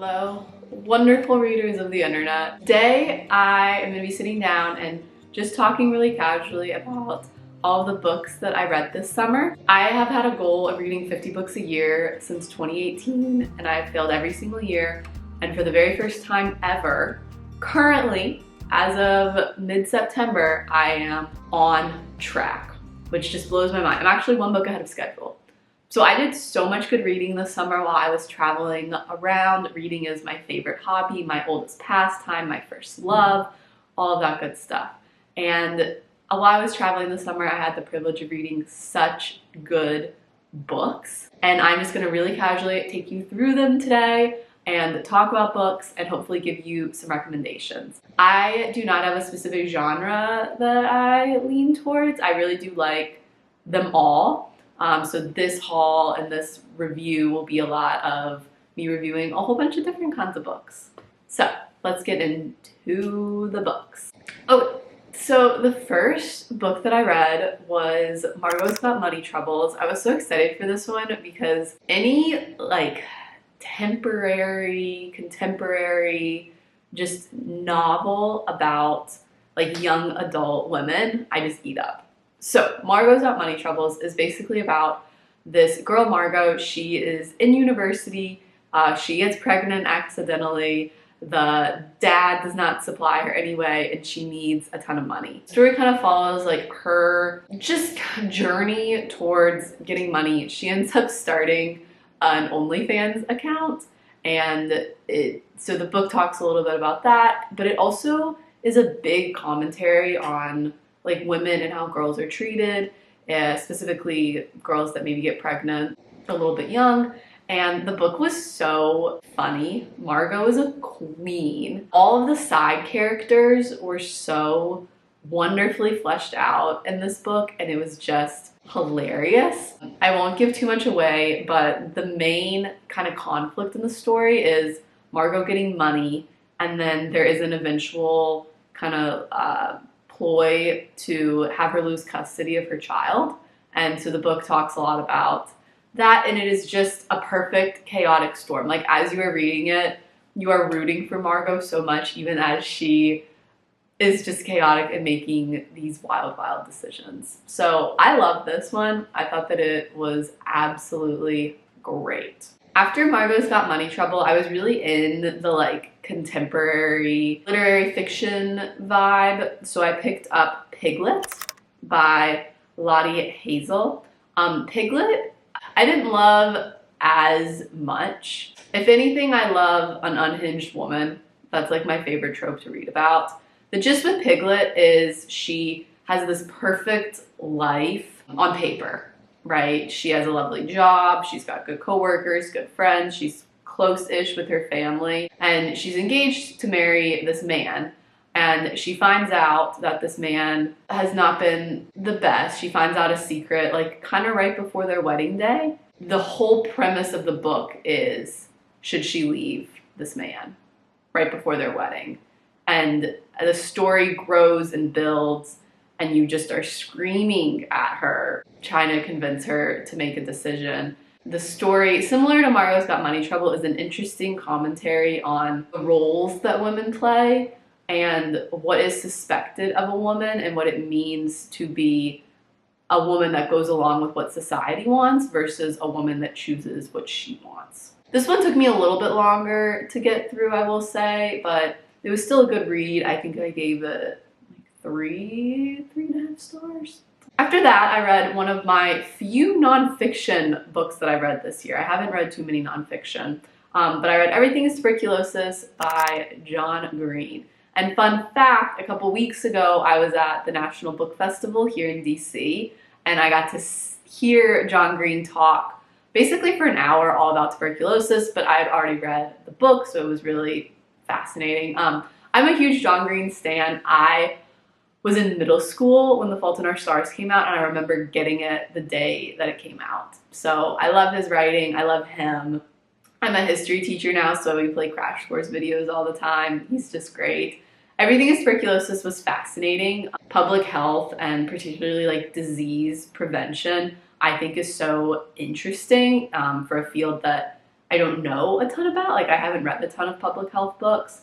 Hello, wonderful readers of the internet. Today I am going to be sitting down and just talking really casually about all the books that I read this summer. I have had a goal of reading 50 books a year since 2018 and I have failed every single year, and for the very first time ever, currently, as of mid-September, I am on track, which just blows my mind. I'm actually one book ahead of schedule. So I did so much good reading this summer while I was traveling around. Reading is my favorite hobby, my oldest pastime, my first love, all of that good stuff. And while I was traveling this summer, I had the privilege of reading such good books. And I'm just gonna really casually take you through them today and talk about books and hopefully give you some recommendations. I do not have a specific genre that I lean towards. I really do like them all. So this haul and this review will be a lot of me reviewing a whole bunch of different kinds of books. So let's get into the books. Oh, so the first book that I read was Margos Got Money Troubles. I was so excited for this one because any like contemporary, just novel about like young adult women, I just eat up. So Margos Got Money Troubles is basically about this girl, Margot. She is in university. She gets pregnant accidentally. The dad does not supply her anyway, and she needs a ton of money. The story kind of follows like her just journey towards getting money. She ends up starting an OnlyFans account, and so the book talks a little bit about that, but it also is a big commentary on like women and how girls are treated, specifically girls that maybe get pregnant a little bit young. And the book was so funny. Margot is a queen. All of the side characters were so wonderfully fleshed out in this book, and it was just hilarious. I won't give too much away, but the main kind of conflict in the story is Margot getting money, and then there is an eventual kind of ploy to have her lose custody of her child. And so the book talks a lot about that, and it is just a perfect chaotic storm. Like as you are reading it, you are rooting for Margot so much, even as she is just chaotic and making these wild decisions. So I love this one. I thought that it was absolutely great. After Margot's Got Money Trouble, I was really in the like contemporary literary fiction vibe. So I picked up Piglet by Lottie Hazel. Piglet, I didn't love as much. If anything, I love an unhinged woman. That's like my favorite trope to read about. The gist with Piglet is she has this perfect life on paper, right? She has a lovely job, she's got good coworkers, good friends, she's close-ish with her family, and she's engaged to marry this man. And she finds out that this man has not been the best. She finds out a secret, like kind of right before their wedding day. The whole premise of the book is, should she leave this man right before their wedding? And the story grows and builds, and you just are screaming at her, trying to convince her to make a decision. The story, similar to Margot's Got Money Trouble, is an interesting commentary on the roles that women play and what is suspected of a woman and what it means to be a woman that goes along with what society wants versus a woman that chooses what she wants. This one took me a little bit longer to get through, I will say, but it was still a good read. I think I gave it like 3.5 stars. After that, I read one of my few nonfiction books that I read this year. I haven't read too many nonfiction, but I read Everything is Tuberculosis by John Green. And fun fact, a couple weeks ago, I was at the National Book Festival here in DC, and I got to hear John Green talk basically for an hour all about tuberculosis, but I had already read the book, so it was really fascinating. I'm a huge John Green stan. I was in middle school when The Fault in Our Stars came out, and I remember getting it the day that it came out. So I love his writing. I love him. I'm a history teacher now, so we play Crash Course videos all the time. He's just great. Everything is Tuberculosis was fascinating. Public health and particularly like disease prevention, I think is so interesting for a field that I don't know a ton about. Like, I haven't read a ton of public health books,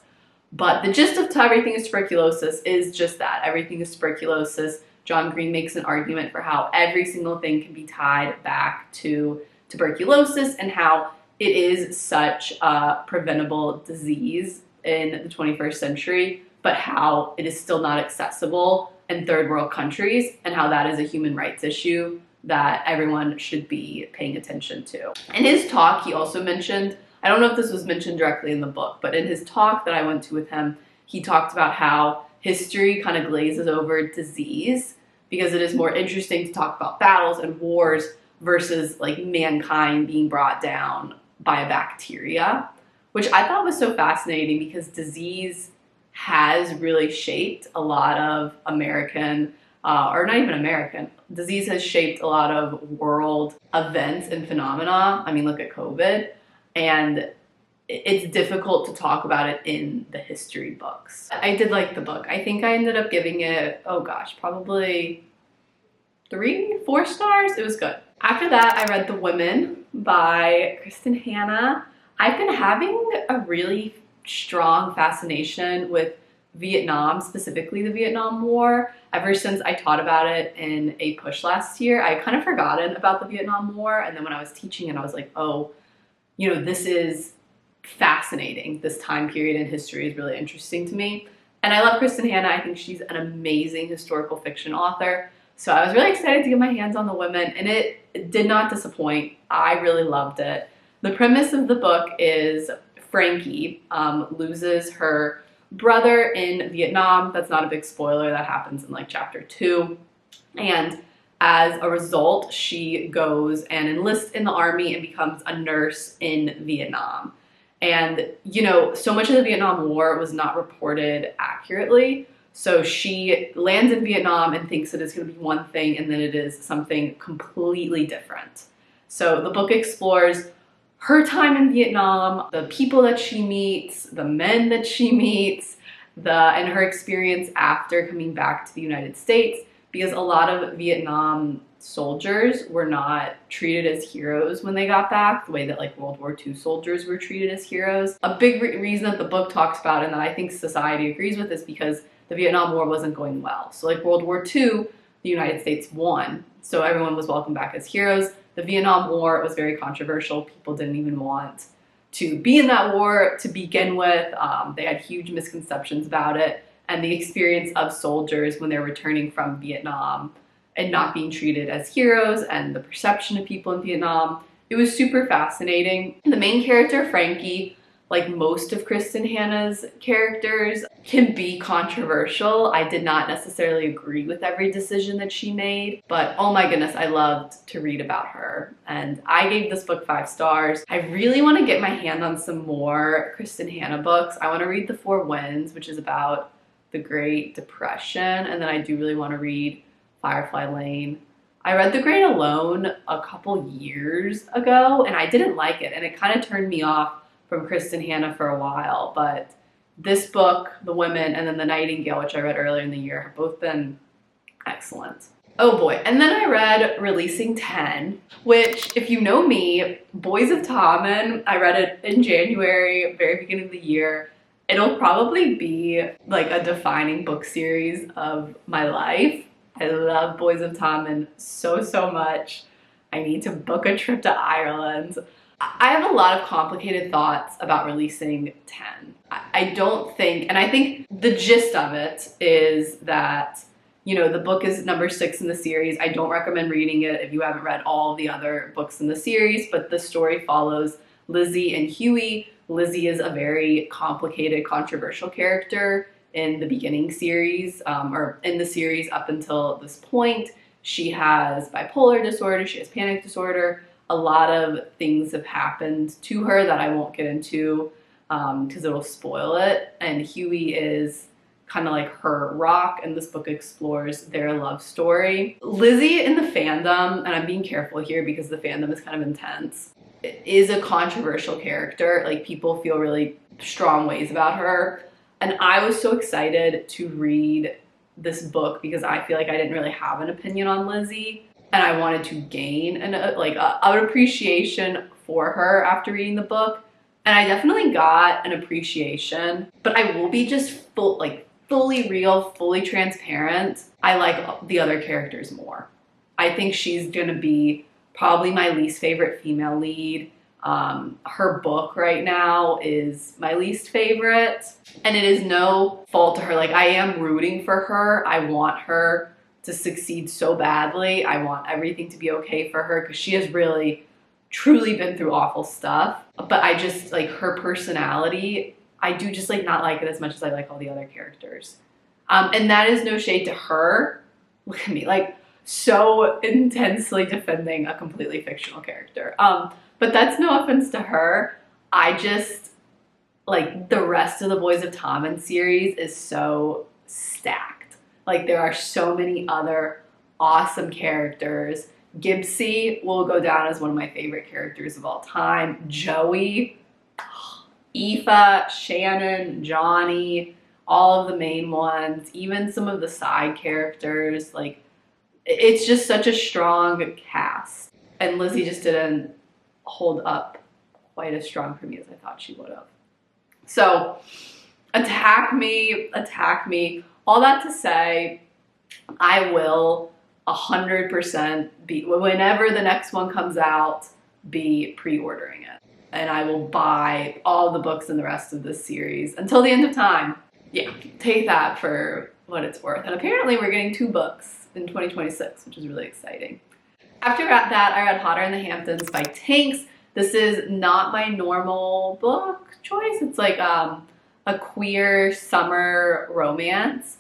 but the gist of Everything is Tuberculosis is just that. Everything is tuberculosis. John Green makes an argument for how every single thing can be tied back to tuberculosis and how it is such a preventable disease in the 21st century, but how it is still not accessible in third world countries, and how that is a human rights issue that everyone should be paying attention to. In his talk, he also mentioned, I don't know if this was mentioned directly in the book, but in his talk that I went to with him, he talked about how history kind of glazes over disease because it is more interesting to talk about battles and wars versus like mankind being brought down by a bacteria, which I thought was so fascinating because disease has really shaped a lot of American, or not even American, disease has shaped a lot of world events and phenomena. I mean, look at COVID. And it's difficult to talk about it in the history books. I did like the book. I think I ended up giving it, oh gosh, probably 3-4 stars. It was good. After that, I read The Women by Kristin Hannah. I've been having a really strong fascination with Vietnam, specifically the Vietnam War. Ever since I taught about it in a push last year, I kind of forgotten about the Vietnam War. And then when I was teaching it, I was like, oh, you know, this is fascinating. This time period in history is really interesting to me. And I love Kristin Hannah. I think she's an amazing historical fiction author. So I was really excited to get my hands on The Women, and it did not disappoint. I really loved it. The premise of the book is Frankie loses her brother in Vietnam. That's not a big spoiler. That happens in like chapter 2. And as a result, she goes and enlists in the army and becomes a nurse in Vietnam. And, you know, so much of the Vietnam War was not reported accurately. So she lands in Vietnam and thinks that it's going to be one thing, and then it is something completely different. So the book explores her time in Vietnam, the people that she meets, the men that she meets, and her experience after coming back to the United States, because a lot of Vietnam soldiers were not treated as heroes when they got back, the way that like World War II soldiers were treated as heroes. A big reason that the book talks about and that I think society agrees with is because the Vietnam War wasn't going well. So like World War II, the United States won, so everyone was welcomed back as heroes. The Vietnam War was very controversial. People didn't even want to be in that war to begin with. They had huge misconceptions about it. And the experience of soldiers when they're returning from Vietnam and not being treated as heroes, and the perception of people in Vietnam, it was super fascinating. The main character, Frankie, like most of Kristin Hannah's characters, can be controversial. I did not necessarily agree with every decision that she made, but oh my goodness, I loved to read about her. And I gave this book 5 stars. I really want to get my hand on some more Kristin Hannah books. I want to read The Four Winds, which is about the Great Depression, and then I do really want to read Firefly Lane. I read The Great Alone a couple years ago, and I didn't like it, and it kind of turned me off from Kristin Hannah for a while, but this book, The Women, and then The Nightingale, which I read earlier in the year, have both been excellent. Oh boy, and then I read Releasing 10, which, if you know me, Boys of Tommen, I read it in January, very beginning of the year. It'll probably be like a defining book series of my life. I love Boys of Tommen so, so much. I need to book a trip to Ireland. I have a lot of complicated thoughts about Releasing 10. I don't think, and I think the gist of it is that, you know, the book is number 6 in the series. I don't recommend reading it if you haven't read all the other books in the series, but the story follows Lizzie and Huey. Lizzie is a very complicated, controversial character in the beginning series, or in the series up until this point. She has bipolar disorder, she has panic disorder. A lot of things have happened to her that I won't get into because it'll spoil it. And Huey is kind of like her rock, and this book explores their love story. Lizzie in the fandom, and I'm being careful here because the fandom is kind of intense, is a controversial character. Like, people feel really strong ways about her. And I was so excited to read this book because I feel like I didn't really have an opinion on Lizzie. And I wanted to gain an appreciation for her after reading the book. And I definitely got an appreciation, but I will be just fully real, fully transparent. I like the other characters more. I think she's gonna be probably my least favorite female lead. Her book right now is my least favorite, and it is no fault to her. Like, I am rooting for her. I want her to succeed so badly. I want everything to be okay for her because she has really, truly been through awful stuff. But I just, like, her personality, I do just, like, not like it as much as I like all the other characters. And that is no shade to her. Look at me, like, so intensely defending a completely fictional character. But that's no offense to her. I just, like, the rest of the Boys of Tommen series is so stacked. Like, there are so many other awesome characters. Gibbsy will go down as one of my favorite characters of all time. Joey, Aoife, Shannon, Johnny, all of the main ones, even some of the side characters. Like, it's just such a strong cast. And Lizzie just didn't hold up quite as strong for me as I thought she would have. So, attack me. All that to say, I will 100% be, whenever the next one comes out, be pre-ordering it. And I will buy all the books in the rest of this series until the end of time. Yeah, take that for what it's worth. And apparently we're getting 2 books in 2026, which is really exciting. After that, I read Hotter in the Hamptons by Tinks. This is not my normal book choice. It's like a queer summer romance.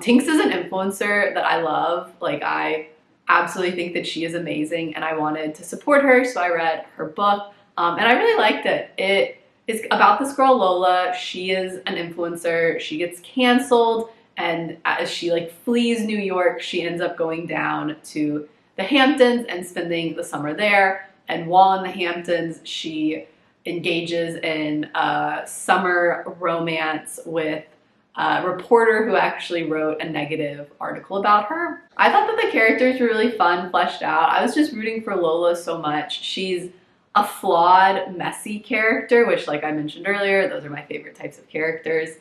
Tinks is an influencer that I love. Like, I absolutely think that she is amazing, and I wanted to support her, so I read her book, and I really liked it. It is about this girl, Lola. She is an influencer. She gets canceled, and as she, like, flees New York, she ends up going down to the Hamptons and spending the summer there. And while in the Hamptons, she engages in a summer romance with a reporter who actually wrote a negative article about her. I thought that the characters were really fun, fleshed out. I was just rooting for Lola so much. She's a flawed, messy character, which, like I mentioned earlier, those are my favorite types of characters.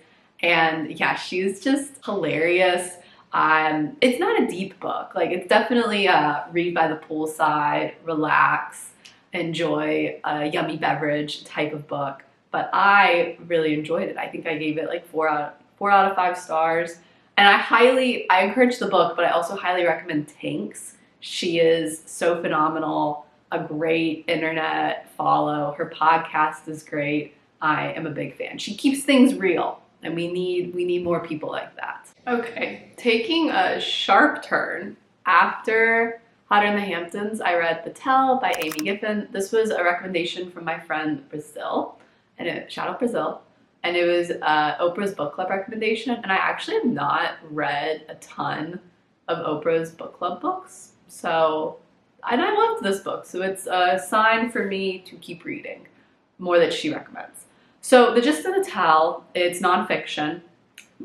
And yeah, she's just hilarious. It's not a deep book. Like, it's definitely a read by the poolside, relax, enjoy a yummy beverage type of book. But I really enjoyed it. I think I gave it like 4 out of 5 stars. And I encourage the book, but I also highly recommend Tinks. She is so phenomenal, a great internet follow. Her podcast is great. I am a big fan. She keeps things real, and we need more people like that. Okay, taking a sharp turn, after Hotter in the Hamptons, I read The Tell by Amy Giffen. This was a recommendation from my friend Brazil, and shout out Brazil. And it was Oprah's book club recommendation, and I actually have not read a ton of Oprah's book club books. And I loved this book, so it's a sign for me to keep reading more that she recommends. So the gist of The Tell, it's nonfiction,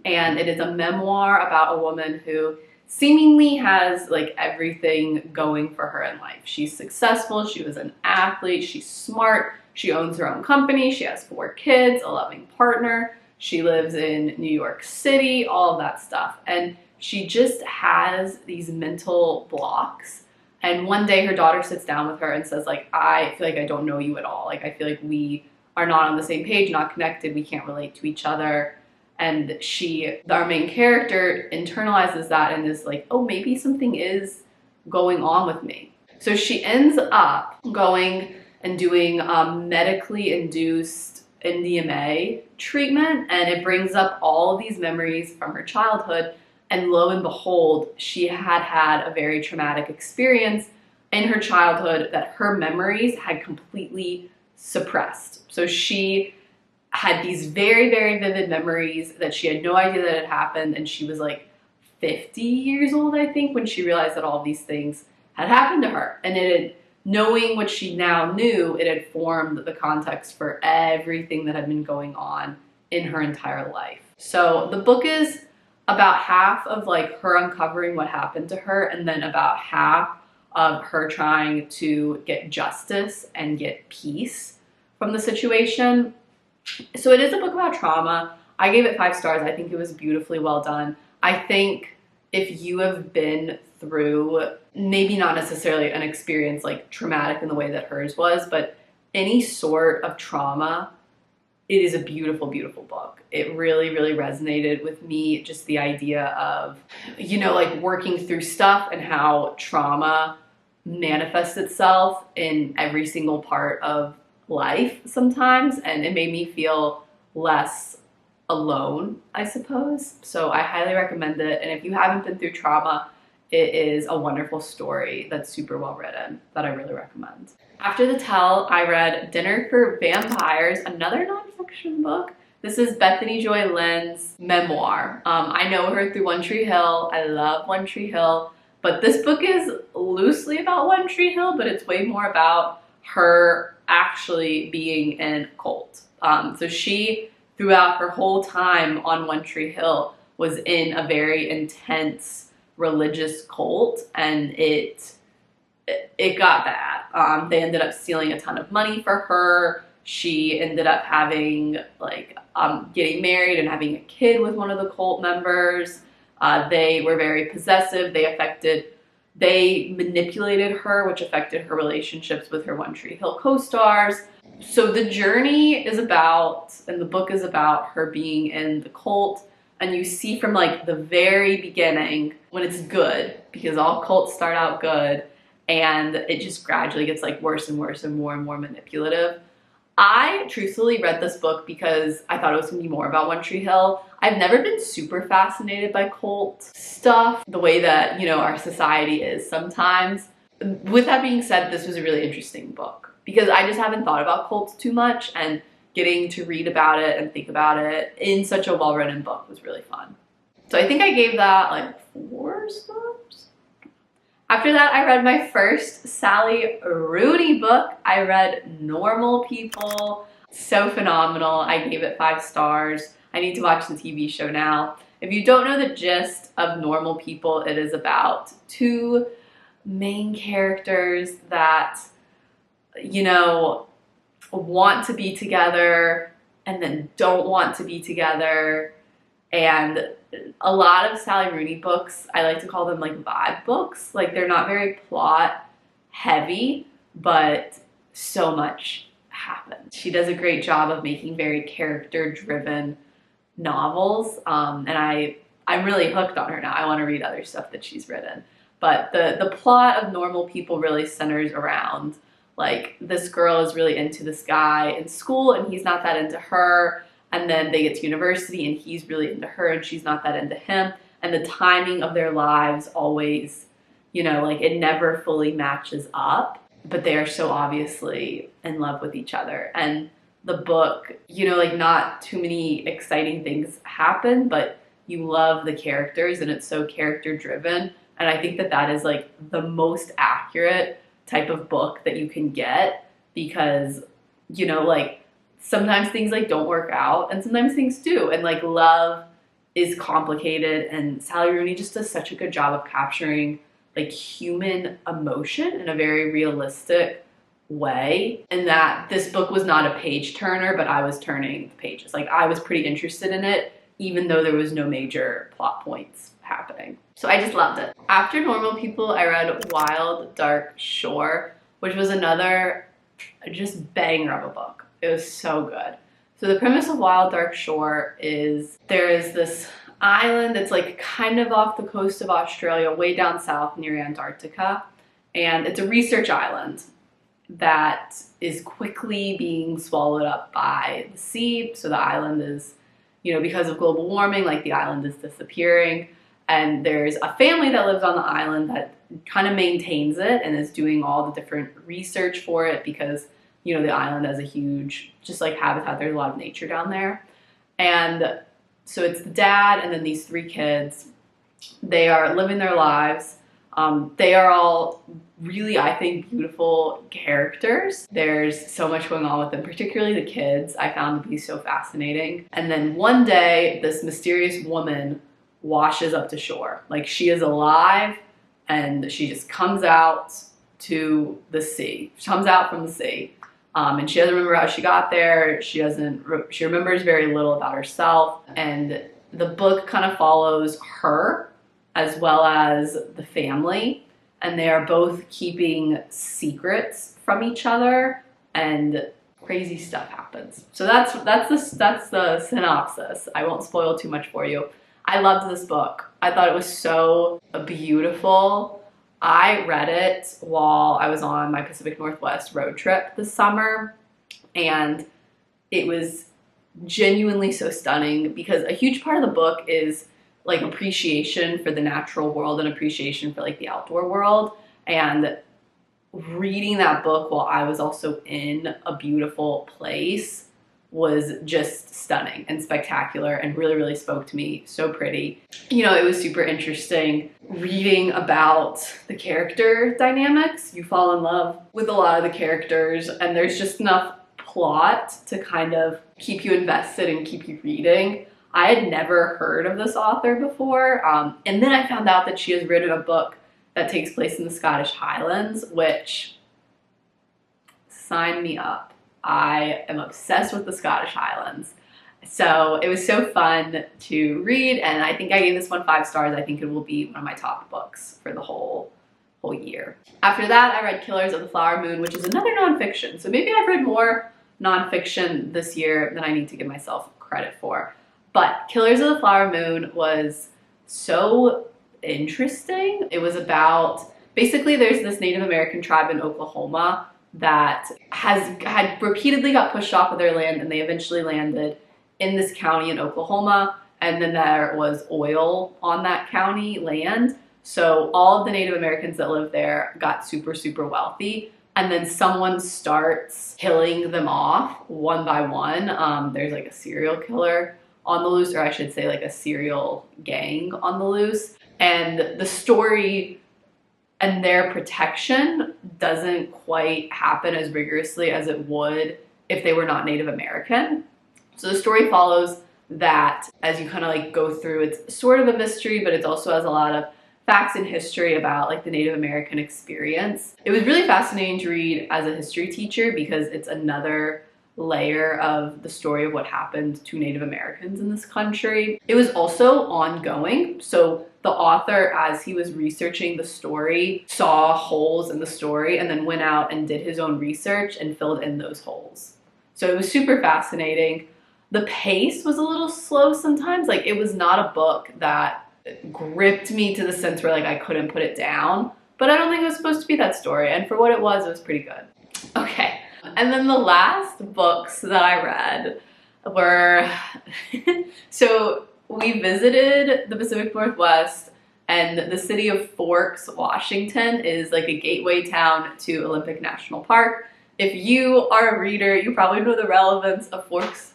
and it is a memoir about a woman who seemingly has like everything going for her in life. She's successful, she was an athlete, she's smart, she owns her own company, she has 4 kids, a loving partner, she lives in New York City, all of that stuff. And she just has these mental blocks. And one day her daughter sits down with her and says, like, I feel like I don't know you at all. Like, I feel like we are not on the same page, not connected, we can't relate to each other. And our main character, internalizes that and is like, oh, maybe something is going on with me. So she ends up going and doing medically induced MDMA treatment, and it brings up all of these memories from her childhood. And lo and behold, she had a very traumatic experience in her childhood that her memories had completely suppressed. So she had these very, very vivid memories that she had no idea that had happened, and she was like 50 years old, I think, when she realized that all of these things had happened to her. And knowing what she now knew, it had formed the context for everything that had been going on in her entire life. So the book is about half of like her uncovering what happened to her, and then about half of her trying to get justice and get peace from the situation. So it is a book about trauma. I gave it 5 stars. I think it was beautifully well done. I think if you have been through, maybe not necessarily an experience like traumatic in the way that hers was, but any sort of trauma, it is a beautiful, beautiful book. It really, really resonated with me, just the idea of, you know, like working through stuff and how trauma manifests itself in every single part of life sometimes, and it made me feel less alone, I suppose. So I highly recommend it, and if you haven't been through trauma, it is a wonderful story that's super well written that I really recommend. After The Tell, I read Dinner for Vampires, another nonfiction book. This is Bethany Joy Lynn's memoir. I know her through One Tree Hill. I love One Tree Hill, but this book is loosely about One Tree Hill, but it's way more about her actually being in a cult. So she, throughout her whole time on One Tree Hill, was in a very intense religious cult, and it got bad. They ended up stealing a ton of money for her. She ended up having getting married and having a kid with one of the cult members. They were very possessive. They manipulated her, which affected her relationships with her One Tree Hill co-stars. So the journey is about, and the book is about, her being in the cult. And you see from like the very beginning when it's good, because all cults start out good, and it just gradually gets like worse and worse and more manipulative. I truthfully read this book because I thought it was going to be more about One Tree Hill. I've never been super fascinated by cult stuff the way that, you know, our society is sometimes. With that being said, this was a really interesting book because I just haven't thought about cults too much, and getting to read about it and think about it in such a well-written book was really fun. So I think I gave that like 4 stars. After that, I read my first Sally Rooney book. I read Normal People. So phenomenal. I gave it 5 stars. I need to watch the TV show now. If you don't know the gist of Normal People, it is about 2 main characters that, you know, want to be together and then don't want to be together. And a lot of Sally Rooney books, I like to call them like vibe books. Like, they're not very plot heavy, but so much happens. She does a great job of making very character driven novels. And I'm really hooked on her now. I want to read other stuff that she's written. But the plot of Normal People really centers around, like, this girl is really into this guy in school and he's not that into her. And then they get to university and he's really into her and she's not that into him. And the timing of their lives always, you know, like, it never fully matches up. But they are so obviously in love with each other. And the book, you know, like, not too many exciting things happen, but you love the characters and it's so character driven. And I think that that is like the most accurate type of book that you can get, because, you know, like, sometimes things like don't work out and sometimes things do, and like love is complicated, and Sally Rooney just does such a good job of capturing like human emotion in a very realistic way. And that this book was not a page turner, but I was turning the pages. Like, I was pretty interested in it even though there was no major plot points happening. So I just loved it. After Normal People, I read Wild Dark Shore, which was another just banger of a book. It was so good. So the premise of Wild Dark Shore is there is this island that's like kind of off the coast of Australia, way down south near Antarctica. And it's a research island that is quickly being swallowed up by the sea. So the island is, you know, because of global warming, like, the island is disappearing. And there's a family that lives on the island that kind of maintains it and is doing all the different research for it because, you know, the island has a huge, just like, habitat. There's a lot of nature down there. And so it's the dad and then these 3 kids. They are living their lives. They are all really, I think, beautiful characters. There's so much going on with them, particularly the kids I found to be so fascinating. And then one day, this mysterious woman washes up to shore. Like, she is alive and she just comes out to the sea. She comes out from the sea. And she doesn't remember how she got there. She remembers very little about herself. And the book kind of follows her as well as the family. And they are both keeping secrets from each other, and crazy stuff happens. So that's the synopsis. I won't spoil too much for you. I loved this book. I thought it was so beautiful. I read it while I was on my Pacific Northwest road trip this summer, and it was genuinely so stunning because a huge part of the book is like appreciation for the natural world and appreciation for like the outdoor world. And reading that book while I was also in a beautiful place was just stunning and spectacular and really, really spoke to me. So pretty. You know, it was super interesting reading about the character dynamics. You fall in love with a lot of the characters, and there's just enough plot to kind of keep you invested and keep you reading. I had never heard of this author before, and then I found out that she has written a book that takes place in the Scottish Highlands, which, sign me up. I am obsessed with the Scottish Highlands. So it was so fun to read, and I think I gave this one 5 stars. I think it will be one of my top books for the whole year. After that, I read Killers of the Flower Moon, which is another nonfiction. So maybe I've read more nonfiction this year than I need to give myself credit for. But Killers of the Flower Moon was so interesting. It was about, basically there's this Native American tribe in Oklahoma that had repeatedly got pushed off of their land, and they eventually landed in this county in Oklahoma, and then there was oil on that county land. So all of the Native Americans that lived there got super, super wealthy, and then someone starts killing them off one by one. There's like a serial killer on the loose, or I should say like a serial gang on the loose. And the story and their protection doesn't quite happen as rigorously as it would if they were not Native American. So the story follows that as you kind of like go through. It's sort of a mystery, but it also has a lot of facts and history about like the Native American experience. It was really fascinating to read as a history teacher because it's another layer of the story of what happened to Native Americans in this country. It was also ongoing. So the author, as he was researching the story, saw holes in the story and then went out and did his own research and filled in those holes. So it was super fascinating. The pace was a little slow sometimes. Like, it was not a book that gripped me to the sense where like I couldn't put it down, but I don't think it was supposed to be that story. And for what it was pretty good. Okay. And then the last books that I read were, so we visited the Pacific Northwest, and the city of Forks, Washington is like a gateway town to Olympic National Park. If you are a reader, you probably know the relevance of Forks.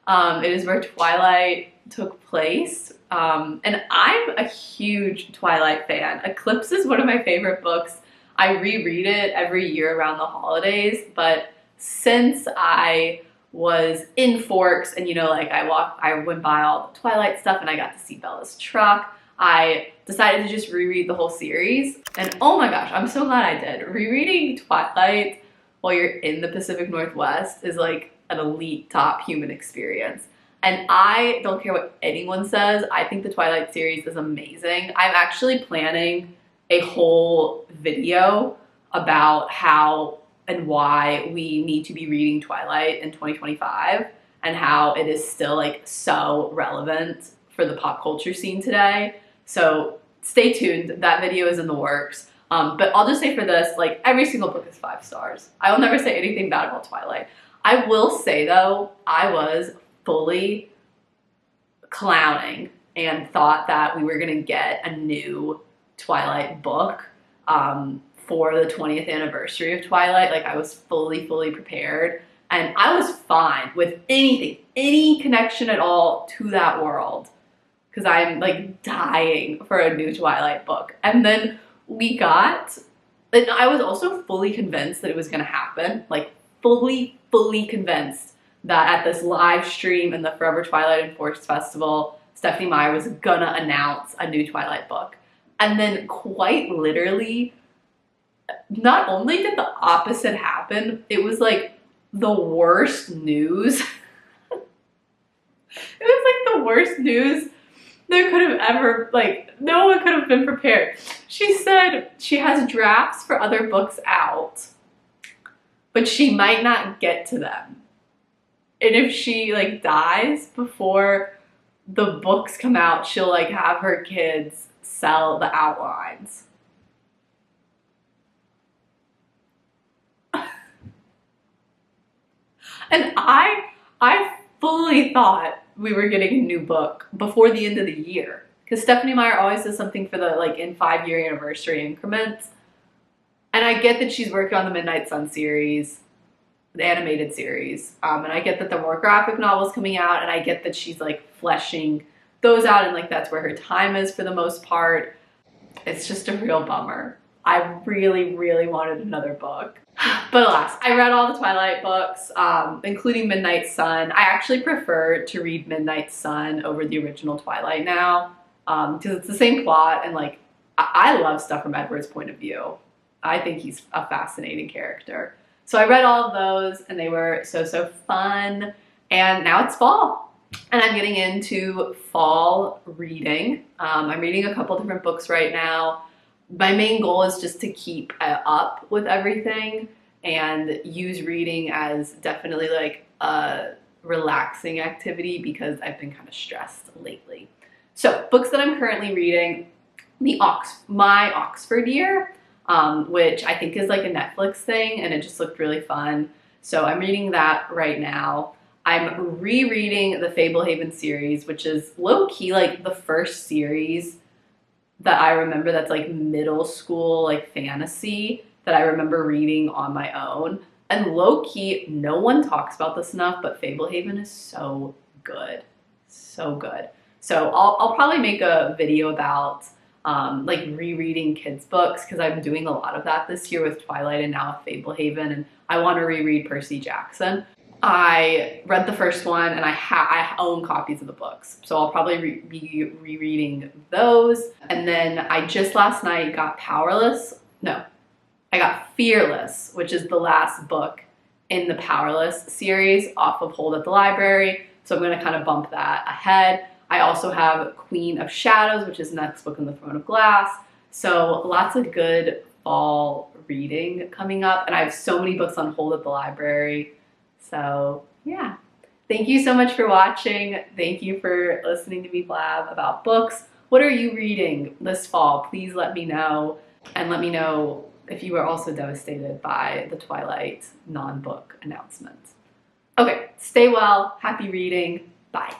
It is where Twilight took place. And I'm a huge Twilight fan. Eclipse is one of my favorite books. I reread it every year around the holidays, but since I was in Forks and, you know, like I went by all the Twilight stuff and I got to see Bella's truck, I decided to just reread the whole series. And oh my gosh, I'm so glad I did. Rereading Twilight while you're in the Pacific Northwest is like an elite top human experience. And I don't care what anyone says, I think the Twilight series is amazing. I'm actually planning a whole video about how and why we need to be reading Twilight in 2025 and how it is still like so relevant for the pop culture scene today. So stay tuned, that video is in the works. But I'll just say for this, like every single book is 5 stars. I will never say anything bad about Twilight. I will say though, I was fully clowning and thought that we were gonna get a new Twilight book for the 20th anniversary of Twilight. Like I was fully prepared, and I was fine with anything, any connection at all to that world, because I'm like dying for a new Twilight book. And then we got, and I was also fully convinced that it was gonna happen, like fully convinced that at this live stream in the Forever Twilight and Forks Festival, Stephenie Meyer was gonna announce a new Twilight book. And then quite literally not only did the opposite happen, it was like the worst news. It was like the worst news there could have ever, like, no one could have been prepared. She said she has drafts for other books out, but she might not get to them. And if she, like, dies before the books come out, she'll, like, have her kids sell the outlines. And I fully thought we were getting a new book before the end of the year, because Stephanie Meyer always does something for the, like, in 5-year anniversary increments. And I get that she's working on the Midnight Sun series, the animated series, and I get that the more graphic novels coming out, and I get that she's, like, fleshing those out, and, like, that's where her time is for the most part. It's just a real bummer. I really, really wanted another book. But alas, I read all the Twilight books, including Midnight Sun. I actually prefer to read Midnight Sun over the original Twilight now, because it's the same plot, and, like, I love stuff from Edward's point of view. I think he's a fascinating character. So I read all of those, and they were so fun. And now it's fall, and I'm getting into fall reading. I'm reading a couple different books right now. My main goal is just to keep up with everything and use reading as definitely, like, a relaxing activity, because I've been kind of stressed lately. So books that I'm currently reading, my Oxford Year, which I think is like a Netflix thing, and it just looked really fun. So I'm reading that right now. I'm rereading the Fablehaven series, which is low-key like the first series that I remember that's like middle school, like, fantasy that I remember reading on my own. And low-key, no one talks about this enough, but Fablehaven is so good. So good. So I'll probably make a video about like rereading kids' books, because I'm doing a lot of that this year with Twilight and now with Fablehaven, and I want to reread Percy Jackson. I read the first one, and I own copies of the books, so I'll probably be rereading those. And then I just last night got I got Fearless, which is the last book in the Powerless series off of Hold at the Library, so I'm going to kind of bump that ahead. I also have Queen of Shadows, which is the next book in the Throne of Glass. So lots of good fall reading coming up, and I have so many books on hold at the library. So yeah, thank you so much for watching. Thank you for listening to me blab about books. What are you reading this fall? Please let me know, and let me know if you were also devastated by the Twilight non-book announcement. Okay, stay well, happy reading, bye.